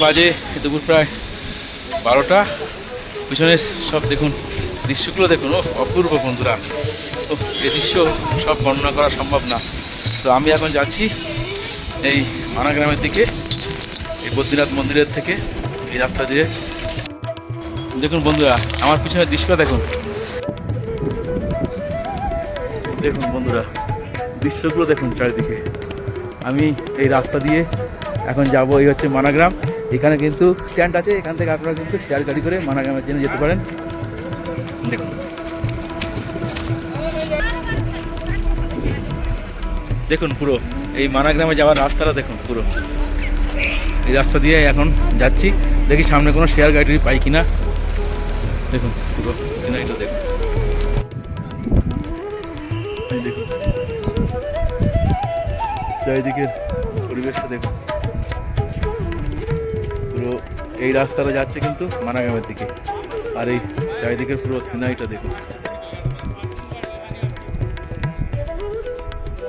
বাজে দুপুর প্রায় 12টা। পিছনের সব দেখুন, দৃশ্যগুলো দেখুন, ও অপূর্ব বন্ধুরা। ও এই দৃশ্য সব বর্ণনা করা সম্ভব না। তো আমি এখন যাচ্ছি এই মানা গ্রামের দিকে, এই বদ্রীনাথ মন্দিরের থেকে এই রাস্তা দিয়ে। দেখুন বন্ধুরা, আমার পিছনের দৃশ্যটা দেখুন, দেখুন বন্ধুরা, দৃশ্যগুলো দেখুন চারিদিকে। আমি এই রাস্তা দিয়ে এখন যাব, এই হচ্ছে মানাগ্রাম। এখানে কিন্তু স্ট্যান্ড আছে, এখান থেকে আপনারা কিন্তু শেয়ার গাড়ি করে মানাগ্রামের জন্য যেতে পারেন। দেখুন দেখুন পুরো এই মানাগ্রামে যাওয়ার রাস্তাটা দেখুন, পুরো এই রাস্তা দিয়ে এখন যাচ্ছি। দেখি সামনে কোনো শেয়ার গাড়ি পাই কিনা। দেখুন পুরো সিনারিটা দেখুন, এই দেখুন চারিদিকের পরিবেশটা দেখুন। পুরো এই রাস্তাটা যাচ্ছে কিন্তু মানাগ্রামের দিকে, আর এই চারিদিকের পুরো সিনারিটা দেখুন।